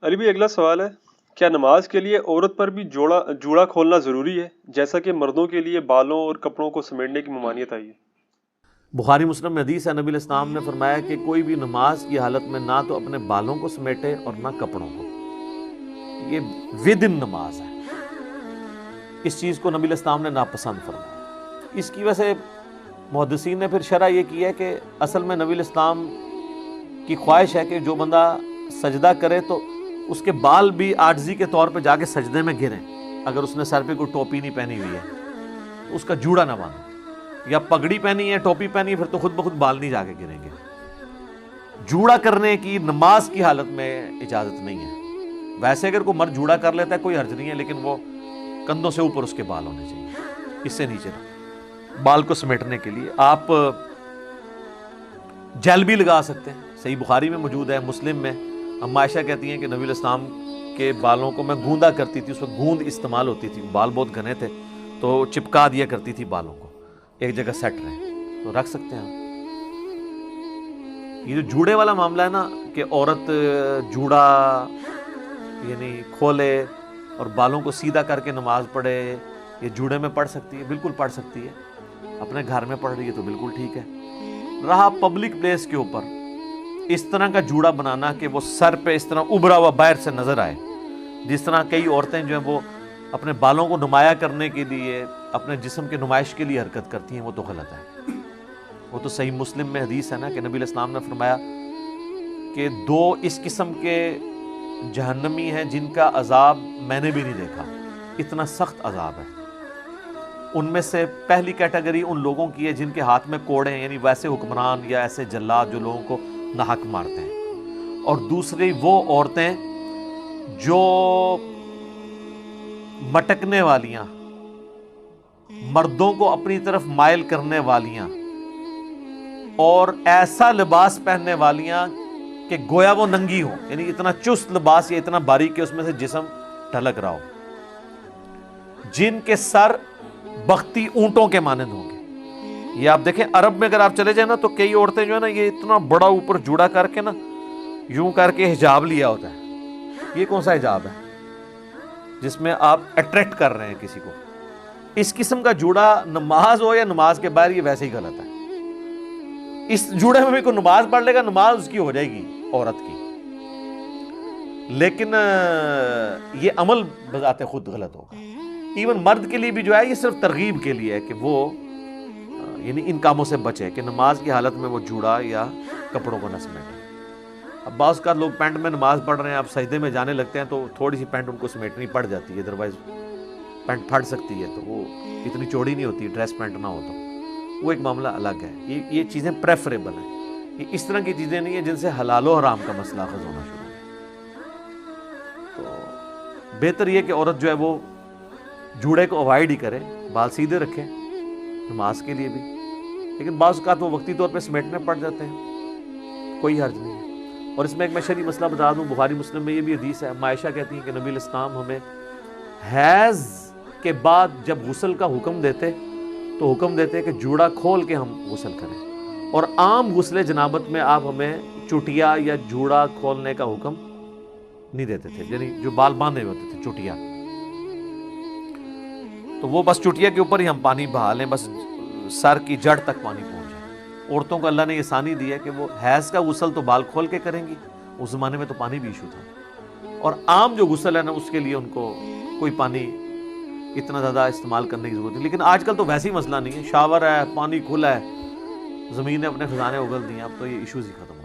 علی بھائی اگلا سوال ہے، کیا نماز کے لیے عورت پر بھی جوڑا کھولنا ضروری ہے جیسا کہ مردوں کے لیے بالوں اور کپڑوں کو سمیٹنے کی ممانعت آئی ہے؟ بخاری مسلم میں حدیث ہے، نبی علیہ السلام نے فرمایا کہ کوئی بھی نماز کی حالت میں نہ تو اپنے بالوں کو سمیٹے اور نہ کپڑوں کو. یہ ودن نماز ہے، اس چیز کو نبی علیہ السلام نے ناپسند فرمایا. اس کی وجہ سے محدثین نے پھر شرح یہ کی ہے کہ اصل میں نبی علیہ السلام کی خواہش ہے کہ جو بندہ سجدہ کرے تو اس کے بال بھی عاجزی کے طور پہ جا کے سجدے میں گریں. اگر اس نے سر پہ کوئی ٹوپی نہیں پہنی ہوئی ہے تو اس کا جوڑا نہ باندھے، یا پگڑی پہنی ہے ٹوپی پہنی ہے پھر تو خود بخود بال نہیں جا کے گریں گے. جوڑا کرنے کی نماز کی حالت میں اجازت نہیں ہے. ویسے اگر کوئی مرد جوڑا کر لیتا ہے کوئی حرج نہیں ہے، لیکن وہ کندھوں سے اوپر اس کے بال ہونے چاہیے، اس سے نیچے نہ. بال کو سمیٹنے کے لیے آپ جیل بھی لگا سکتے ہیں، صحیح بخاری میں موجود ہے، مسلم میں اما عائشہ کہتی ہیں کہ نبی علیہ السلام کے بالوں کو میں گوندا کرتی تھی، اس وقت گوند استعمال ہوتی تھی، بال بہت گھنے تھے تو چپکا دیا کرتی تھی بالوں کو ایک جگہ سیٹ رہے. تو رکھ سکتے ہیں. یہ جو جوڑے والا معاملہ ہے نا کہ عورت جوڑا یعنی کھولے اور بالوں کو سیدھا کر کے نماز پڑھے، یہ جوڑے میں پڑھ سکتی ہے، بالکل پڑھ سکتی ہے. اپنے گھر میں پڑھ رہی ہے تو بالکل ٹھیک ہے. رہا پبلک پلیس کے اوپر اس طرح کا جوڑا بنانا کہ وہ سر پہ اس طرح ابھرا ہوا باہر سے نظر آئے، جس طرح کئی عورتیں جو ہیں وہ اپنے بالوں کو نمایاں کرنے کے لیے اپنے جسم کے نمائش کے لیے حرکت کرتی ہیں، وہ تو غلط ہے. وہ تو صحیح مسلم میں حدیث ہے نا کہ نبی علیہ السلام نے فرمایا کہ 2 اس قسم کے جہنمی ہیں جن کا عذاب میں نے بھی نہیں دیکھا، اتنا سخت عذاب ہے. ان میں سے پہلی کیٹیگری ان لوگوں کی ہے جن کے ہاتھ میں کوڑے ہیں، یعنی ویسے حکمران یا ایسے جلاد جو لوگوں کو ناحق مارتے ہیں. اور دوسری وہ عورتیں جو مٹکنے والیاں، مردوں کو اپنی طرف مائل کرنے والیاں، اور ایسا لباس پہننے والیاں کہ گویا وہ ننگی ہو، یعنی اتنا چست لباس یا اتنا باریک کہ اس میں سے جسم ڈھلک رہا ہو، جن کے سر بختی اونٹوں کے مانند ہوں گے. یہ آپ دیکھیں عرب میں اگر آپ چلے جائیں نا تو کئی عورتیں جو ہے نا یہ اتنا بڑا اوپر جوڑا کر کے نا یوں کر کے حجاب لیا ہوتا ہے. یہ کون سا حجاب ہے جس میں آپ اٹریکٹ کر رہے ہیں کسی کو؟ اس قسم کا جوڑا نماز ہو یا نماز کے باہر یہ ویسے ہی غلط ہے. اس جوڑے میں بھی کوئی نماز پڑھ لے گا نماز اس کی ہو جائے گی عورت کی، لیکن یہ عمل بذات خود غلط ہوگا. ایون مرد کے لیے بھی جو ہے یہ صرف ترغیب کے لیے ہے کہ وہ یعنی ان کاموں سے بچے کہ نماز کی حالت میں وہ جوڑا یا کپڑوں کو نہ سمیٹے. اب بعض کا لوگ پینٹ میں نماز پڑھ رہے ہیں، اب سجدے میں جانے لگتے ہیں تو تھوڑی سی پینٹ ان کو سمیٹنی پڑ جاتی ہے، ادروائز پینٹ پھٹ سکتی ہے تو وہ اتنی چوڑی نہیں ہوتی، ڈریس پینٹ نہ ہو تو وہ ایک معاملہ الگ ہے. یہ چیزیں پریفریبل ہیں. یہ اس طرح کی چیزیں نہیں ہیں جن سے حلال و حرام کا مسئلہ اخذ ہونا شروع ہے. تو بہتر یہ کہ عورت جو ہے وہ جوڑے کو اوائڈ ہی کرے، بال سیدھے رکھے نماز کے لیے بھی، لیکن بعض اوقات وہ وقتی طور پہ سمیٹنے پڑ جاتے ہیں، کوئی حرج نہیں ہے. اور اس میں ایک میں شرعی مسئلہ بتا دوں، بخاری مسلم میں یہ بھی حدیث ہے، عائشہ کہتی ہیں کہ نبی علیہ السلام ہمیں حیض کے بعد جب غسل کا حکم دیتے تو حکم دیتے کہ جوڑا کھول کے ہم غسل کریں، اور عام غسل جنابت میں آپ ہمیں چٹیا یا جوڑا کھولنے کا حکم نہیں دیتے تھے، یعنی جو بال باندھے ہوتے تھے چٹیا، تو وہ بس چٹیا کے اوپر ہی ہم پانی بہا لیں، بس سر کی جڑ تک پانی پہنچ جائے. عورتوں کو اللہ نے یہ ثانی دی ہے کہ وہ حیض کا غسل تو بال کھول کے کریں گی، اس زمانے میں تو پانی بھی ایشو تھا، اور عام جو غسل ہے نا اس کے لیے ان کو کوئی پانی اتنا زیادہ استعمال کرنے کی ضرورت نہیں. لیکن آج کل تو ویسے ہی مسئلہ نہیں ہے، شاور ہے، پانی کھلا ہے، زمین نے اپنے خزانے اگل دیے، اب تو یہ ایشوز ہی ختم ہو